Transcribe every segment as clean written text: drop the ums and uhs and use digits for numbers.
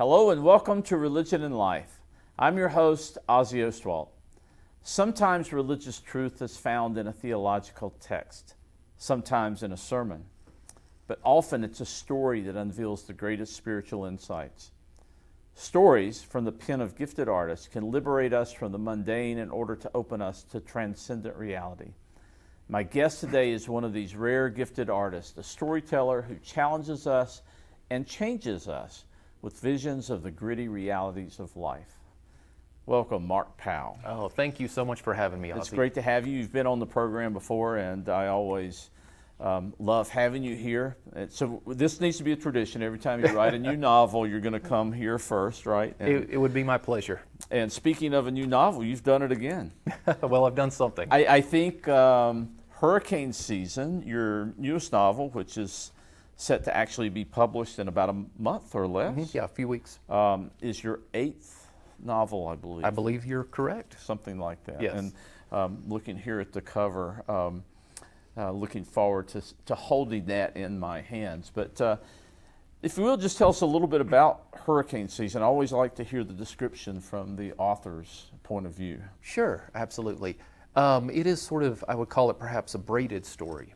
Hello and welcome to Religion and Life. I'm your host, Ozzie. Sometimes religious truth is found in a theological text, sometimes in a sermon, but often it's a story that unveils the greatest spiritual insights. Stories from the pen of gifted artists can liberate us from the mundane in order to open us to transcendent reality. My guest today is one of these rare gifted artists, a storyteller who challenges us and changes us with visions of the gritty realities of life. Welcome, Mark Powell. Oh, thank you so much for having me, Ozzie. It's great to have you. You've been on the program before, and I always love having you here. And so this needs to be a tradition. Every time you write a new novel, you're going to come here first, right? And, it would be my pleasure. And speaking of a new novel, you've done it again. Well, I've done something. I think Hurricane Season, your newest novel, which is set to actually be published in about a month or less. Mm-hmm. Yeah, a few weeks. Is your 8th novel, I believe. I believe you're correct. Something like that. Yes. And looking here at the cover, looking forward to holding that in my hands. But if you will, just tell us a little bit about Hurricane Season. I always like to hear the description from the author's point of view. Sure, absolutely. It is sort of, I would call it perhaps a braided story.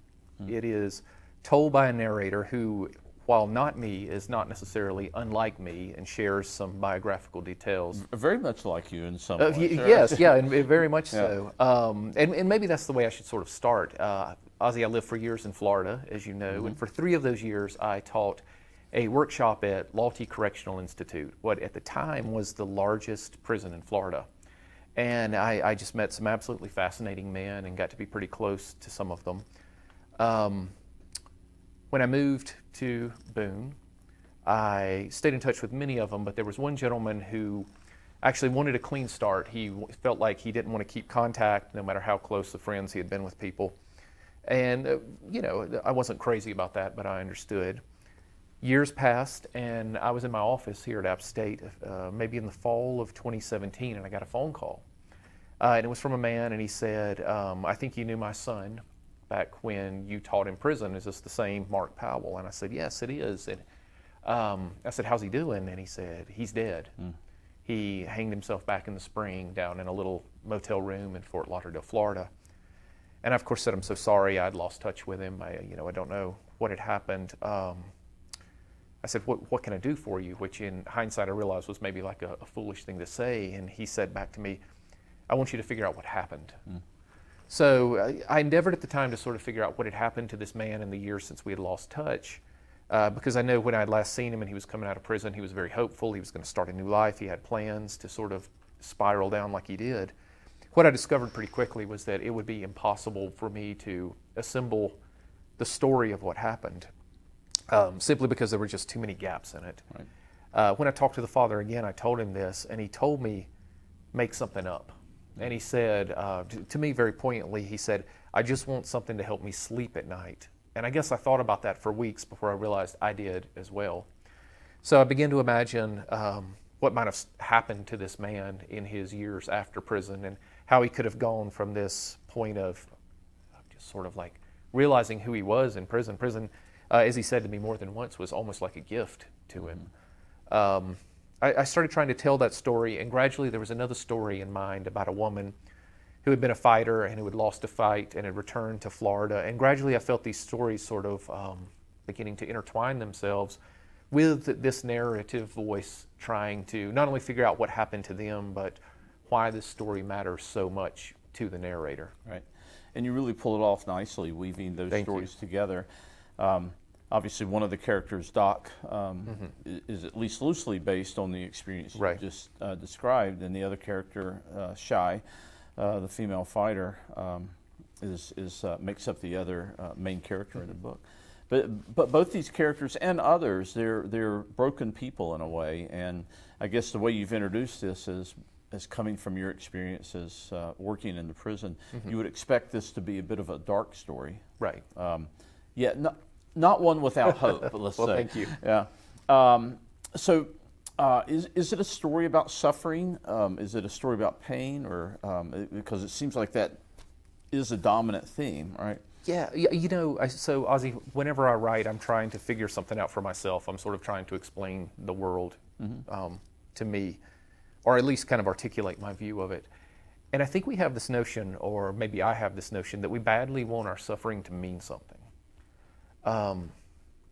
It is told by a narrator who, while not me, is not necessarily unlike me and shares some biographical details. Very much like you in some ways. Yes, yeah, and very much so. And maybe that's the way I should sort of start. Ozzie, I lived for years in Florida, as you know, and for 3 of those years I taught a workshop at Laughty Correctional Institute, what at the time was the largest prison in Florida. And I just met some absolutely fascinating men and got to be pretty close to some of them. When I moved to Boone, I stayed in touch with many of them, but there was one gentleman who actually wanted a clean start. He felt like he didn't want to keep contact, no matter how close the friends he had been with people. And, I wasn't crazy about that, but I understood. Years passed, and I was in my office here at App State, maybe in the fall of 2017, and I got a phone call. And it was from a man, and he said, I think you knew my son back when you taught in prison. Is this the same Mark Powell? And I said, yes, it is. And I said, how's he doing? And he said, he's dead. He hanged himself back in the spring down in a little motel room in Fort Lauderdale, Florida. And I, of course, said, I'm so sorry. I'd lost touch with him. I don't know what had happened. I said, what can I do for you? Which in hindsight I realized was maybe like a foolish thing to say. And he said back to me, I want you to figure out what happened. So I endeavored at the time to sort of figure out what had happened to this man in the years since we had lost touch. Because I know when I had last seen him and he was coming out of prison, he was very hopeful. He was going to start a new life. He had plans to sort of spiral down like he did. What I discovered pretty quickly was that it would be impossible for me to assemble the story of what happened. Simply because there were just too many gaps in it. Right. When I talked to the father again, I told him this, and he told me, make something up. And he said, to me very poignantly, he said, I just want something to help me sleep at night. And I guess I thought about that for weeks before I realized I did as well. So I began to imagine what might have happened to this man in his years after prison and how he could have gone from this point of just sort of like realizing who he was in prison. Prison, as he said to me more than once, was almost like a gift to him. I started trying to tell that story, and gradually there was another story in mind about a woman who had been a fighter and who had lost a fight and had returned to Florida. And gradually I felt these stories sort of beginning to intertwine themselves with this narrative voice trying to not only figure out what happened to them, but why this story matters so much to the narrator. Right. And you really pull it off nicely, weaving those stories together. Obviously, one of the characters, Doc, is at least loosely based on the experience you just described, and the other character, Shy, the female fighter, makes up the other main character in the book. But both these characters and others, they're broken people in a way, and I guess the way you've introduced this is as coming from your experiences working in the prison. You would expect this to be a bit of a dark story, right? Not one without hope, let's well, say. Thank you. Yeah. So is it a story about suffering? Is it a story about pain? Or because it seems like that is a dominant theme, right? Yeah, so Ozzie, whenever I write, I'm trying to figure something out for myself. I'm sort of trying to explain the world to me, or at least kind of articulate my view of it. And I think we have this notion, or maybe I have this notion, that we badly want our suffering to mean something.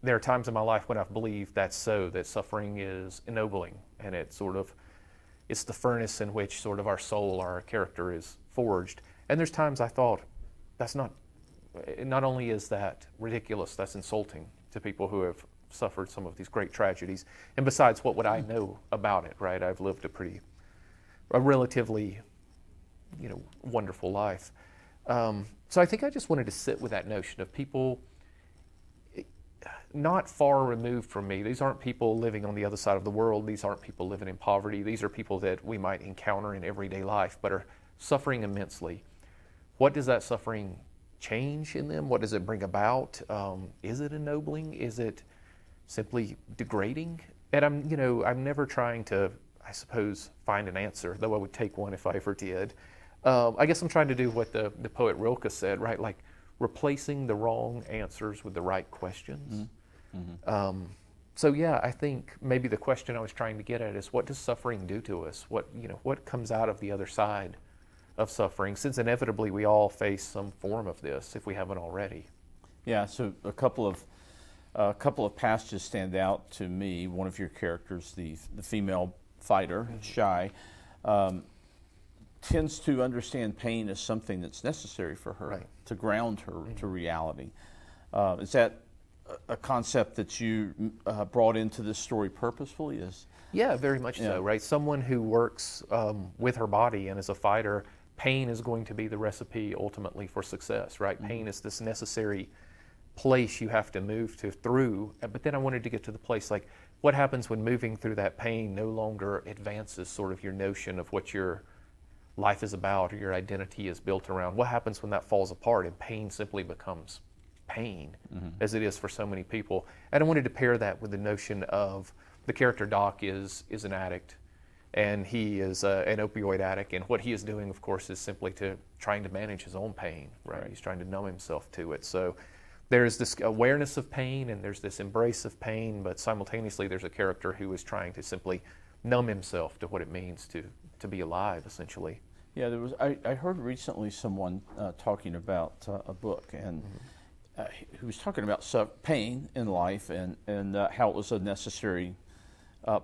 There are times in my life when I've believed that's so, that suffering is ennobling, and it's the furnace in which sort of our soul, our character is forged. And there's times I thought, not only is that ridiculous, that's insulting to people who have suffered some of these great tragedies. And besides, what would I know about it, right? I've lived a relatively, wonderful life. So I think I just wanted to sit with that notion of people not far removed from me. These aren't people living on the other side of the world. These aren't people living in poverty. These are people that we might encounter in everyday life, but are suffering immensely. What does that suffering change in them? What does it bring about? Is it ennobling? Is it simply degrading? And I'm never trying to, I suppose, find an answer, though I would take one if I ever did. I guess I'm trying to do what the poet Rilke said, right? Like replacing the wrong answers with the right questions. Mm-hmm. So yeah, I think maybe the question I was trying to get at is, what does suffering do to us? What comes out of the other side of suffering, since inevitably we all face some form of this if we haven't already. Yeah, so a couple of passages stand out to me. One of your characters, the female fighter, Shy, tends to understand pain as something that's necessary for her, right, to ground her to reality. Is that a concept that you brought into this story purposefully? Yeah, very much so, right? Someone who works with her body and as a fighter, pain is going to be the recipe ultimately for success, right? Mm-hmm. Pain is this necessary place you have to move through. But then I wanted to get to the place, like, what happens when moving through that pain no longer advances sort of your notion of what your life is about or your identity is built around? What happens when that falls apart and pain simply becomes pain, as it is for so many people? And I wanted to pair that with the notion of the character Doc is an addict, and he is an opioid addict, and what he is doing, of course, is simply trying to manage his own pain, right? He's trying to numb himself to it. So there's this awareness of pain, and there's this embrace of pain, but simultaneously there's a character who is trying to simply numb himself to what it means to be alive, essentially. Yeah, I heard recently someone talking about a book, and who was talking about pain in life and how it was a necessary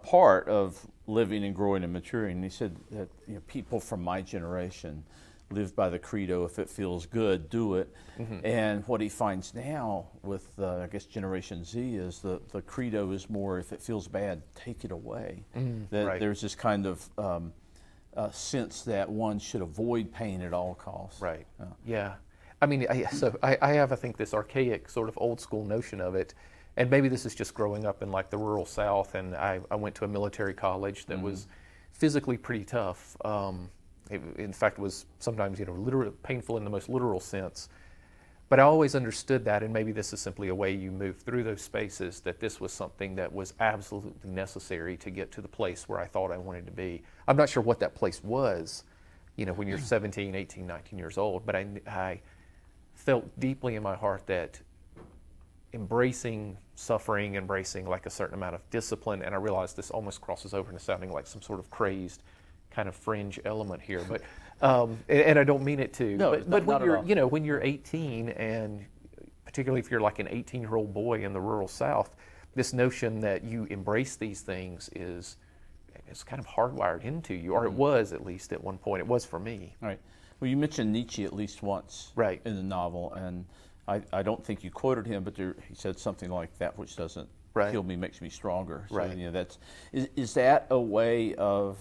part of living and growing and maturing. And he said that people from my generation live by the credo, if it feels good, do it. Mm-hmm. And what he finds now with, I guess, Generation Z is the credo is more, if it feels bad, take it away. That there's this kind of sense that one should avoid pain at all costs. Right. Yeah. I mean, I have, I think, this archaic sort of old school notion of it. And maybe this is just growing up in like the rural South, and I went to a military college that was physically pretty tough. It, in fact, was sometimes literally painful in the most literal sense. But I always understood that, and maybe this is simply a way you move through those spaces, that this was something that was absolutely necessary to get to the place where I thought I wanted to be. I'm not sure what that place was, when you're 17, 18, 19 years old, but I felt deeply in my heart that embracing suffering, embracing like a certain amount of discipline, and I realize this almost crosses over into sounding like some sort of crazed kind of fringe element here, but and I don't mean it to. No, but when you're when you're 18, and particularly if you're like an 18-year-old boy in the rural South, this notion that you embrace these things is kind of hardwired into you, or it was at least at one point. It was for me. Right. Well, you mentioned Nietzsche at least once in the novel, and I don't think you quoted him, but he said something like, that which doesn't kill me makes me stronger. So, is that a way of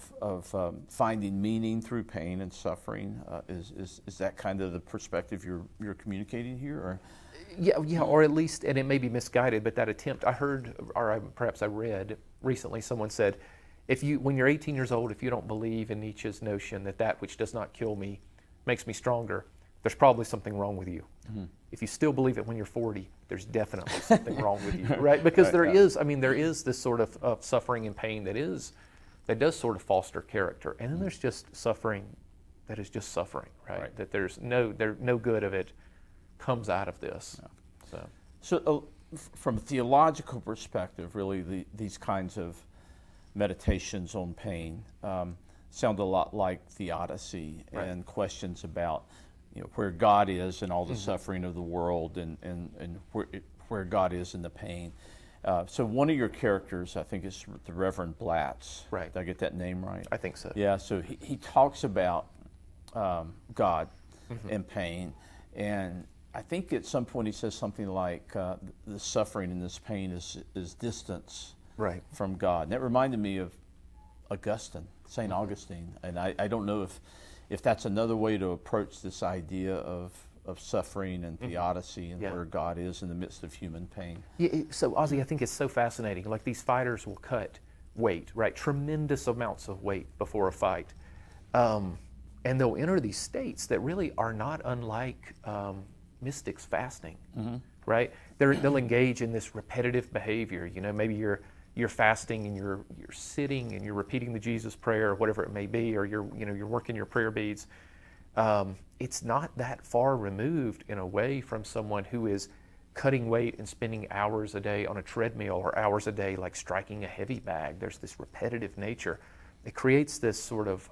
finding meaning through pain and suffering? Is that kind of the perspective you're communicating here? Or? Yeah, or at least, and it may be misguided, but that attempt, I heard, or perhaps I read recently, someone said, when you're 18 years old, if you don't believe in Nietzsche's notion that which does not kill me makes me stronger, there's probably something wrong with you. Mm-hmm. If you still believe it when you're 40, there's definitely something wrong with you, right? Because there is this sort of suffering and pain that does sort of foster character, and then there's just suffering that is just suffering, right? That there's no good of it comes out of this. So from a theological perspective, really, these kinds of meditations on pain sound a lot like theodicy and questions about where God is in all the suffering of the world and where God is in the pain. So one of your characters, I think, is the Reverend Blatz. Right. Did I get that name right? I think so. Yeah, so he talks about God and pain, and I think at some point he says something like the suffering and this pain is distance from God. And that reminded me of Augustine, St. Augustine, and I don't know if that's another way to approach this idea of suffering and theodicy and where God is in the midst of human pain. Yeah, so Ozzie, I think it's so fascinating. Like these fighters will cut weight, right? Tremendous amounts of weight before a fight. And they'll enter these states that really are not unlike mystics fasting, right? They'll engage in this repetitive behavior. Maybe you're fasting and you're sitting and you're repeating the Jesus prayer or whatever it may be, or you're working your prayer beads. It's not that far removed in a way from someone who is cutting weight and spending hours a day on a treadmill or hours a day like striking a heavy bag. There's this repetitive nature. It creates this sort of,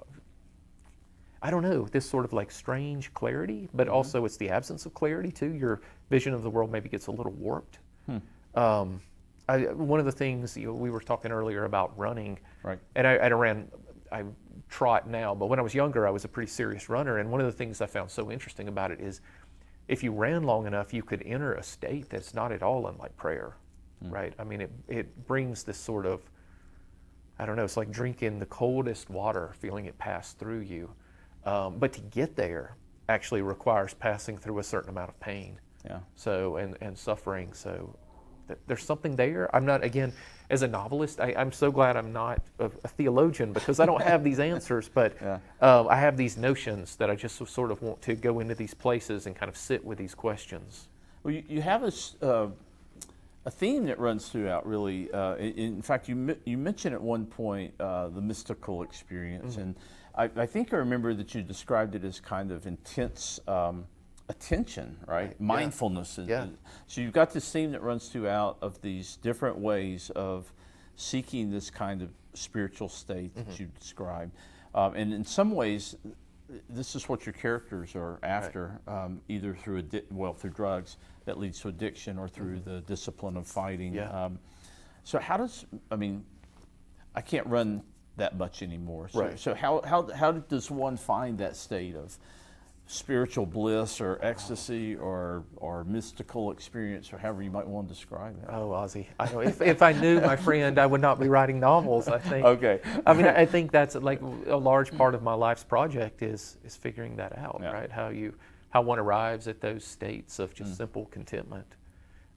this sort of like strange clarity, but also it's the absence of clarity too. Your vision of the world maybe gets a little warped. One of the things, we were talking earlier about running, and I trot now, but when I was younger, I was a pretty serious runner. And one of the things I found so interesting about it is if you ran long enough, you could enter a state that's not at all unlike prayer, right? I mean, it brings this sort of, it's like drinking the coldest water, feeling it pass through you. But to get there actually requires passing through a certain amount of pain. Yeah. So, and suffering. So there's something there. I'm not, again, as a novelist, I'm so glad I'm not a theologian because I don't have these answers, but I have these notions that I just sort of want to go into these places and kind of sit with these questions. Well, you have a theme that runs throughout, really. In fact, you mentioned at one point the mystical experience, and I think I remember that you described it as kind of intense attention, right? Mindfulness. Yeah. So you've got this theme that runs throughout of these different ways of seeking this kind of spiritual state that you described. And in some ways, this is what your characters are after, either through through drugs that leads to addiction or through the discipline of fighting. Yeah. So how does, I can't run that much anymore. So, Right. so how does one find that state of spiritual bliss or ecstasy or mystical experience, or however you might want to describe it? Oh, Ozzie, I know. If I knew my friend, I would not be writing novels, I think. Okay. I think that's like a large part of my life's project is figuring that out, right? How one arrives at those states of just simple contentment.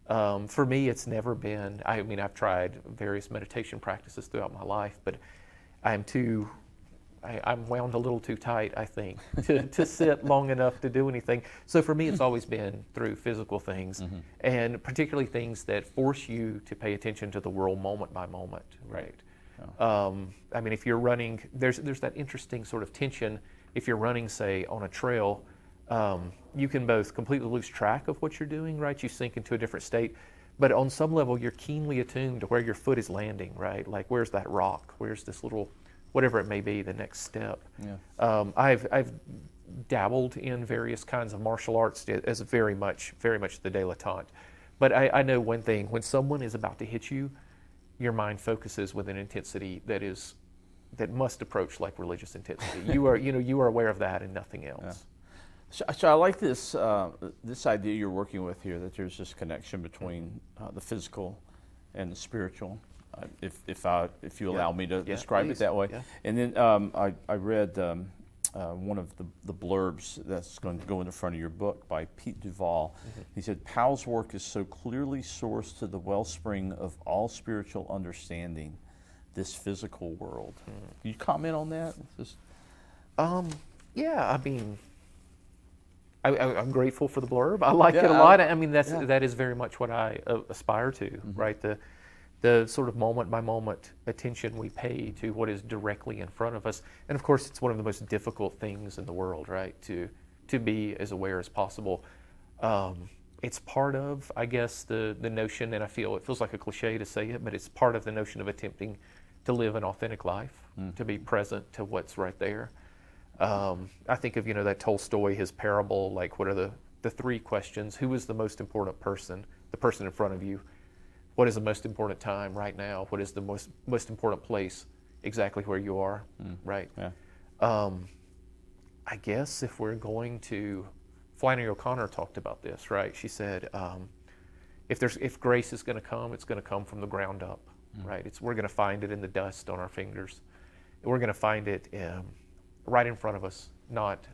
For me, it's never been, I've tried various meditation practices throughout my life, but I'm wound a little too tight, I think, to sit long enough to do anything. So for me, it's always been through physical things, and particularly things that force you to pay attention to the world moment by moment, right? If you're running, there's that interesting sort of tension. If you're running, say, on a trail, you can both completely lose track of what you're doing, right? You sink into a different state. But on some level, you're keenly attuned to where your foot is landing, right? Like, where's that rock? Where's this little, whatever it may be, the next step. Yeah. I've dabbled in various kinds of martial arts as very much the dilettante. But I know one thing: when someone is about to hit you, your mind focuses with an intensity that must approach like religious intensity. You are aware of that and nothing else. Yeah. So I like this idea you're working with here, that there's this connection between the physical and the spiritual. If you allow me to describe it that way. Yeah. And then I read one of the blurbs that's going to go in the front of your book by Pete Duvall. He said, Powell's work is so clearly sourced to the wellspring of all spiritual understanding, this physical world. Can you comment on that? I'm grateful for the blurb. I like it a lot. That is very much what I aspire to, right? The sort of moment by moment attention we pay to what is directly in front of us. And of course, it's one of the most difficult things in the world, right? To be as aware as possible. It's part of, I guess, the notion, and it feels like a cliche to say it, but it's part of the notion of attempting to live an authentic life, to be present to what's right there. I think of, that Tolstoy, his parable, like what are the three questions? Who is the most important person? The person in front of you. What is the most important time right now? What is the most important place? Exactly where you are, right? Yeah. I guess if we're going to, Flannery O'Connor talked about this, right? She said, if grace is going to come, it's going to come from the ground up, right? We're going to find it in the dust on our fingers. We're going to find it right in front of us, not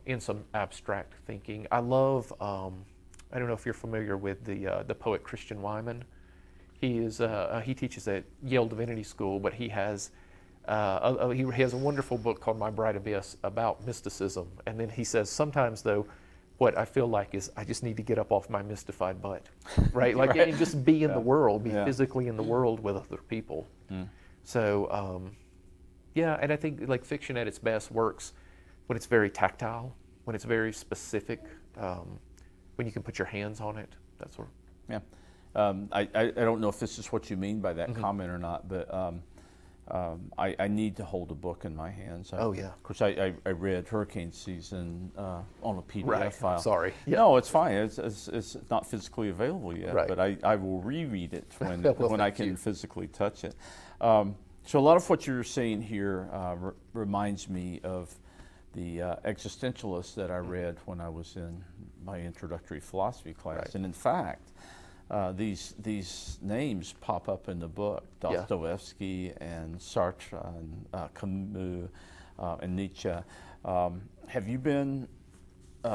in some abstract thinking. I love, I don't know if you're familiar with the poet Christian Wyman. He teaches at Yale Divinity School, but he has a wonderful book called My Bright Abyss about mysticism. And then he says, sometimes though, what I feel like is I just need to get up off my mystified butt, right? Like, Right. and just be in the world, be Yeah. physically in the world with other people. So, yeah, and I think like fiction at its best works when it's very tactile, when it's very specific, when you can put your hands on it, that sort of. Yeah. I don't know if this is what you mean by that comment or not, but I need to hold a book in my hands. Oh, yeah. Of course, I read Hurricane Season on a PDF Right. file. Sorry. No, it's fine. It's not physically available yet, Right. but I will reread it when Well, when I thank can you. physically touch it. So a lot of what you're saying here reminds me of the existentialists that I read when I was in my introductory philosophy class. Right. And in fact, these names pop up in the book: Yeah. Dostoevsky and Sartre and Camus and Nietzsche. Have you been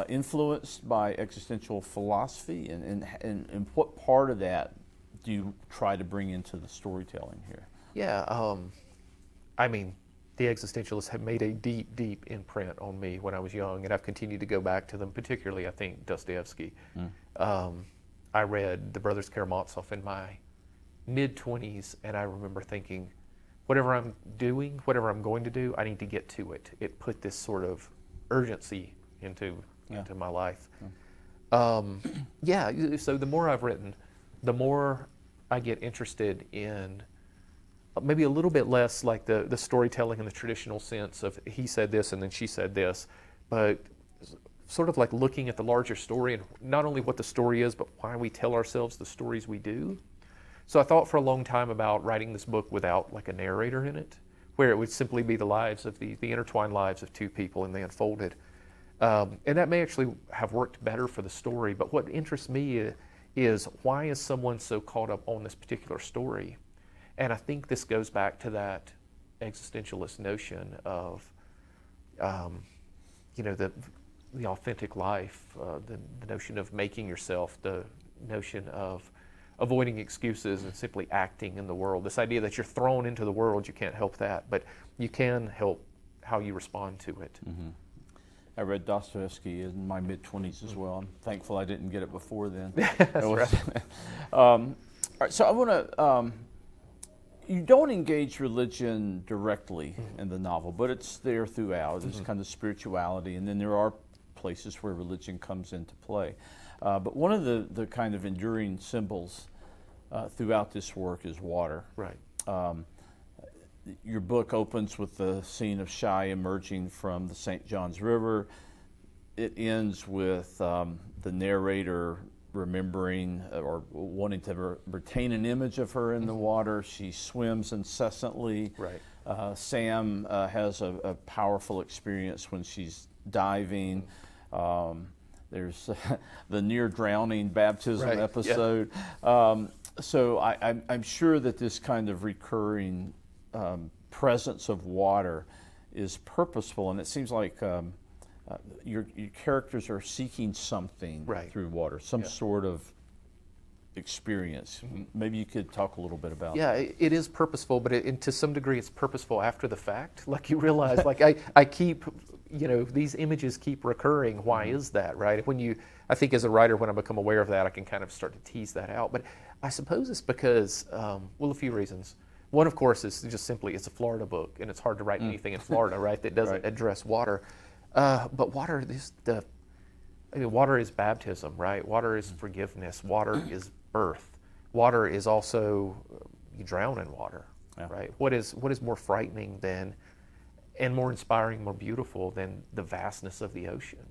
influenced by existential philosophy, and what part of that do you try to bring into the storytelling here? Yeah, I mean, the existentialists have made a deep, deep imprint on me when I was young, and I've continued to go back to them, particularly, I think, Dostoevsky. I read The Brothers Karamazov in my mid-20s, and I remember thinking, whatever I'm doing, whatever I'm going to do, I need to get to it. It put this sort of urgency into my life. Yeah, so the more I've written, the more I get interested in maybe a little bit less like the storytelling in the traditional sense of he said this and then she said this, but sort of like looking at the larger story and not only what the story is, but why we tell ourselves the stories we do. So I thought for a long time about writing this book without like a narrator in it, where it would simply be the lives of the intertwined lives of two people and they unfolded. And that may actually have worked better for the story, but what interests me is why is someone so caught up on this particular story? And I think this goes back to that existentialist notion of, the authentic life, the notion of making yourself, the notion of avoiding excuses and simply acting in the world. This idea that you're thrown into the world, you can't help that, but you can help how you respond to it. I read Dostoevsky in my mid-20s as well. I'm thankful I didn't get it before then. That's right. All right, so I want to. You don't engage religion directly in the novel, but it's there throughout. It's kind of spirituality, and then there are places where religion comes into play. But one of the kind of enduring symbols throughout this work is water. Right. Your book opens with the scene of Shai emerging from the St. John's River. It ends with the narrator remembering or wanting to retain an image of her in the water. She swims incessantly. Right. Sam has a powerful experience when she's diving. There's the near drowning baptism Right. episode. So I'm sure that this kind of recurring presence of water is purposeful, and it seems like your characters are seeking something Right. through water, some sort of experience. Maybe you could talk a little bit about Yeah, that. it is purposeful, but to some degree it's purposeful after the fact. Like you realize, like I keep, these images keep recurring. Why is that, right? I think as a writer, when I become aware of that, I can kind of start to tease that out. But I suppose it's because, a few reasons. One, of course, is just simply it's a Florida book, and it's hard to write anything in Florida, right, that doesn't Right. address water. But water, water is baptism, right? Water is forgiveness. Water is birth. Water is also, you drown in water. Yeah. right? What is more frightening than, and more inspiring, more beautiful than the vastness of the ocean?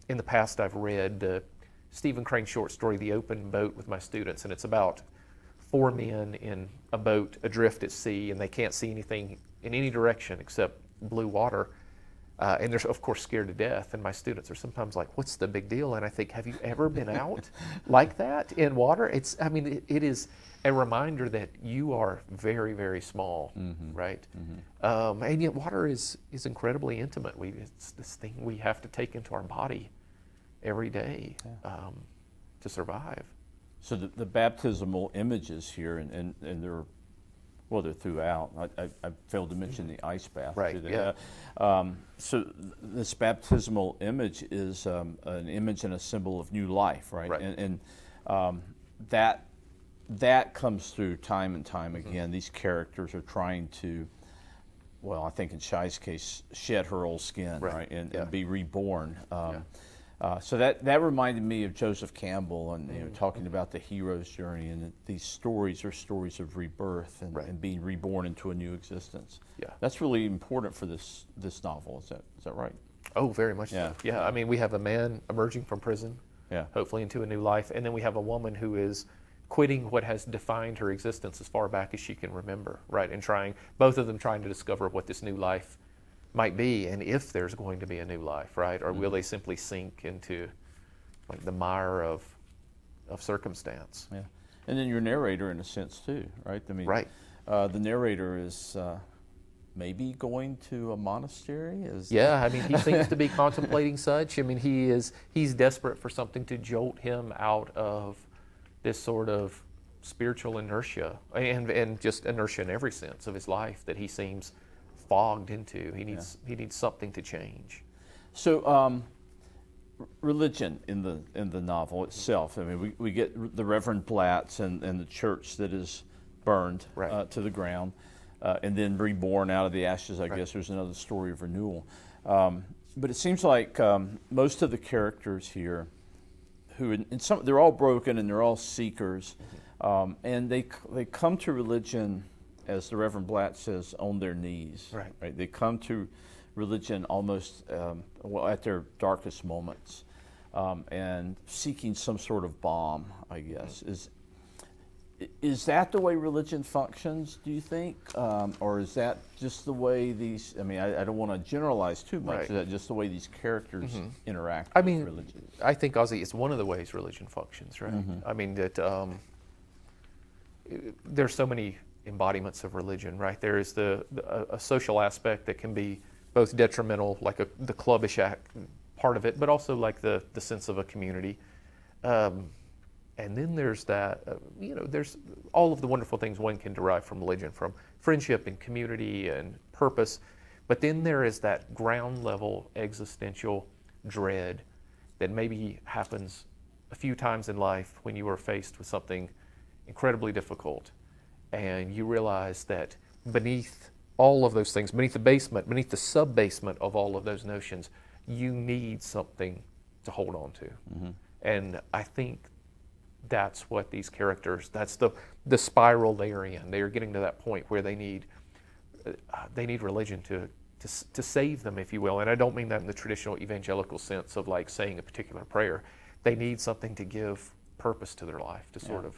In the past, I've read the Stephen Crane short story, The Open Boat, with my students, and it's about 4 men in a boat adrift at sea, and they can't see anything in any direction except blue water. And they're, of course, scared to death. And my students are sometimes like, what's the big deal? And I think, have you ever been out like that in water? It is a reminder that you are very, very small, right? And yet water is incredibly intimate. It's this thing we have to take into our body every day to survive. So the baptismal images here, and they're, well, they're throughout. I failed to mention the ice bath. Right, today. yeah. So this baptismal image is an image and a symbol of new life, right? Right. And that comes through time and time again. These characters are trying to, well, I think in Shai's case, shed her old skin, right? And be reborn. So that reminded me of Joseph Campbell, and talking about the hero's journey, and that these stories are stories of rebirth and being reborn into a new existence. Yeah, that's really important for this novel. Is that right? Oh, very much Yeah. so. Yeah, I mean, we have a man emerging from prison, hopefully into a new life, and then we have a woman who is quitting what has defined her existence as far back as she can remember, right? And both of them trying to discover what this new life might be, and if there's going to be a new life, right? Or will they simply sink into like the mire of circumstance? Yeah, and then your narrator, in a sense, too, right? I mean, right. The narrator is maybe going to a monastery. I mean, he seems to be contemplating such. I mean, he's desperate for something to jolt him out of this sort of spiritual inertia, and just inertia in every sense of his life that he seems fogged into. He needs something to change. So religion in the novel itself. I mean, we get the Reverend Blatz and the church that is burned to the ground, and then reborn out of the ashes. I guess there's another story of renewal. But it seems like most of the characters here, who they're all broken and they're all seekers, and they come to religion, as the Reverend Blatt says, on their knees. Right? They come to religion almost at their darkest moments, and seeking some sort of balm, I guess. Is that the way religion functions, do you think? Or is that just the way these, I mean, I don't want to generalize too much. Is that just the way these characters interact with religion? I think, Ozzie, it's one of the ways religion functions, right? I mean, that there's so many embodiments of religion, right? There is a social aspect that can be both detrimental, like the clubbish part of it, but also like the sense of a community. And then there's that, there's all of the wonderful things one can derive from religion, from friendship and community and purpose. But then there is that ground level existential dread that maybe happens a few times in life when you are faced with something incredibly difficult. And you realize that beneath all of those things, beneath the basement, beneath the sub-basement of all of those notions, you need something to hold on to. And I think that's what these characters, that's the spiral they're in. They are getting to that point where they need religion to save them, if you will. And I don't mean that in the traditional evangelical sense of like saying a particular prayer. They need something to give purpose to their life, to sort of.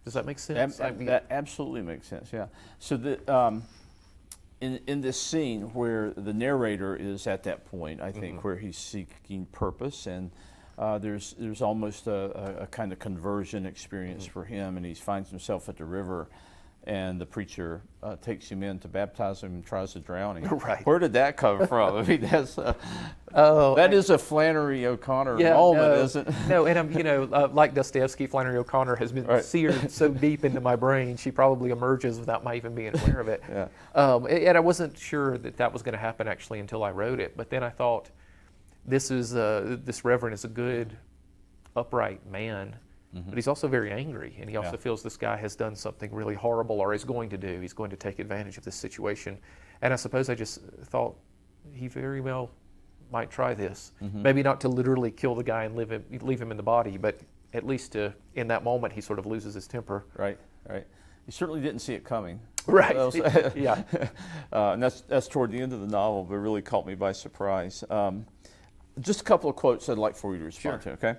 Does that make sense? That absolutely makes sense, yeah. So in this scene where the narrator is at that point, I think, where he's seeking purpose, and there's almost a kind of conversion experience for him, and he finds himself at the river, and the preacher takes him in to baptize him and tries to drown him. Right. Where did that come from? I mean, that's that is a Flannery O'Connor moment, isn't it? No, and I'm, like Dostoevsky, Flannery O'Connor has been seared so deep into my brain, she probably emerges without my even being aware of it. And I wasn't sure that was going to happen actually until I wrote it. But then I thought, this Reverend is a good, upright man. But he's also very angry, and he also feels this guy has done something really horrible, or is going to do. He's going to take advantage of this situation. And I suppose I just thought he very well might try this. Maybe not to literally kill the guy and leave him in the body, but at least in that moment he sort of loses his temper. Right. he certainly didn't see it coming. Right. Yeah. And that's toward the end of the novel, but it really caught me by surprise. Just a couple of quotes I'd like for you to respond to, okay?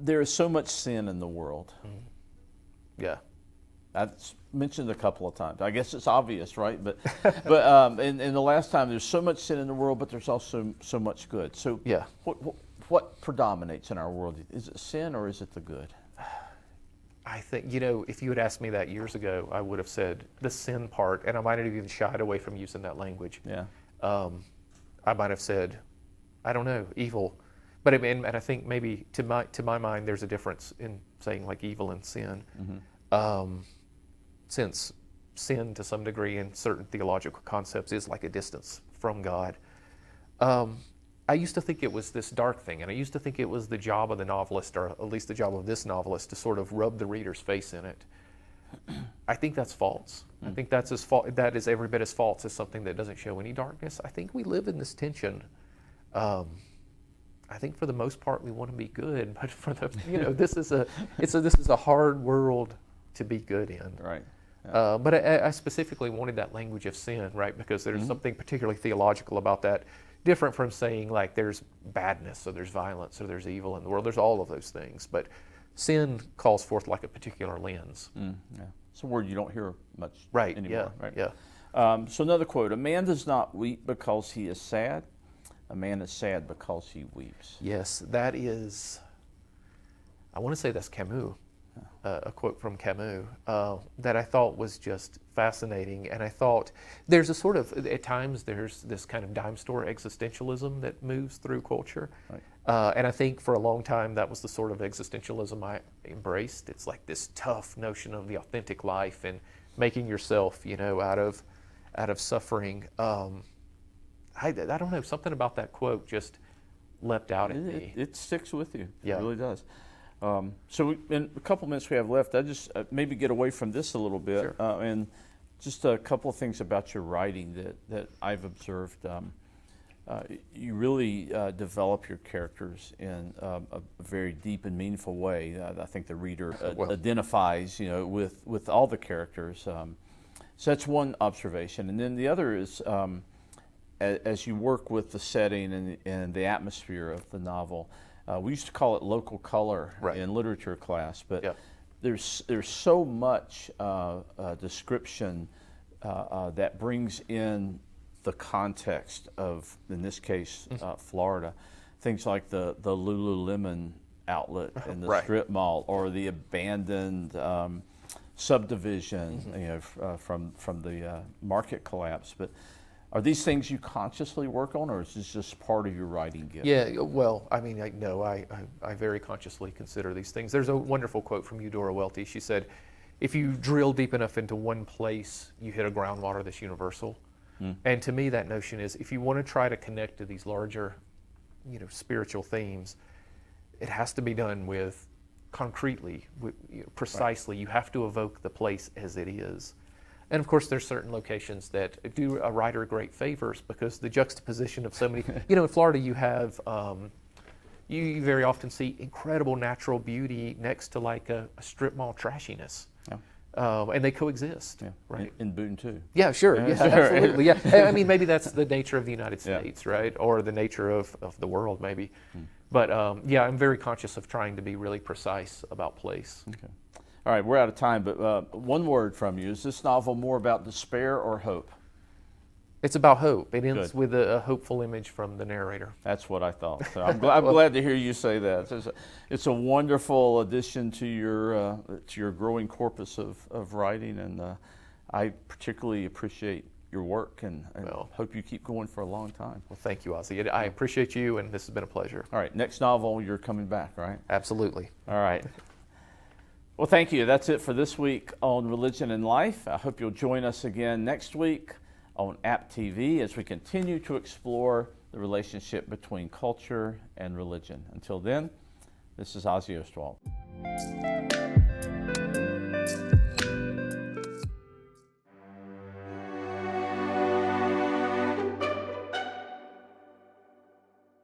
There is so much sin in the world. Yeah. I've mentioned a couple of times. I guess it's obvious, right? But and the last time, there's so much sin in the world, but there's also so much good. So Yeah. what predominates in our world? Is it sin or is it the good? I think, if you had asked me that years ago, I would have said the sin part, and I might have even shied away from using that language. Yeah. I might have said, I don't know, evil. But I mean, and I think maybe to my mind, there's a difference in saying like evil and sin. Since sin to some degree in certain theological concepts is like a distance from God. I used to think it was this dark thing, and I used to think it was the job of the novelist, or at least the job of this novelist, to sort of rub the reader's face in it. I think that's false. I think that is every bit as false as something that doesn't show any darkness. I think we live in this tension. I think for the most part we want to be good, but for the this is a hard world to be good in. Right. But I specifically wanted that language of sin, right? Because there's something particularly theological about that, different from saying like there's badness or there's violence or there's evil in the world. There's all of those things, but sin calls forth like a particular lens. Yeah. It's a word you don't hear much Right. anymore. Yeah. Right. Yeah. So another quote: "A man does not weep because he is sad. A man is sad because he weeps." Yes, that is. I want to say that's Camus. A quote from Camus that I thought was just fascinating, and I thought there's a sort of, at times there's this kind of dime store existentialism that moves through culture, Right. And I think for a long time that was the sort of existentialism I embraced. It's like this tough notion of the authentic life and making yourself, out of suffering. I don't know, something about that quote just leapt out at me. It sticks with you. Yeah. It really does. So in a couple minutes we have left, I just maybe get away from this a little bit. Sure. And just a couple of things about your writing that I've observed. You really develop your characters in a very deep and meaningful way. I think the reader identifies, with all the characters. So that's one observation. And then the other is, as you work with the setting and the atmosphere of the novel, we used to call it local color in literature class, but there's so much description that brings in the context of, in this case, Florida. Things like the Lululemon outlet in the strip mall, or the abandoned subdivision, from the market collapse. But are these things you consciously work on, or is this just part of your writing gift? Yeah, well, I mean, I very consciously consider these things. There's a wonderful quote from Eudora Welty. She said, if you drill deep enough into one place, you hit a groundwater that's universal. And to me, that notion is, if you want to try to connect to these larger, spiritual themes, it has to be done with concretely, precisely. You have to evoke the place as it is. And of course, there's certain locations that do a writer great favors, because the juxtaposition of so many, in Florida you have, you very often see incredible natural beauty next to like a strip mall trashiness. And they coexist, right? In Boone too. Yeah, sure. Yeah, absolutely. Yeah, I mean, maybe that's the nature of the United States, right? Or the nature of the world, maybe. But I'm very conscious of trying to be really precise about place. Okay. All right, we're out of time, but one word from you. Is this novel more about despair or hope? It's about hope. It ends with a hopeful image from the narrator. That's what I thought. So I'm glad to hear you say that. It's a wonderful addition to your growing corpus of writing, and I particularly appreciate your work, and hope you keep going for a long time. Well, thank you, Ozzie. I appreciate you, and this has been a pleasure. All right, next novel, you're coming back, right? Absolutely. All right. Well, thank you. That's it for this week on Religion and Life. I hope you'll join us again next week on App TV as we continue to explore the relationship between culture and religion. Until then, this is Ozzie Ostwald.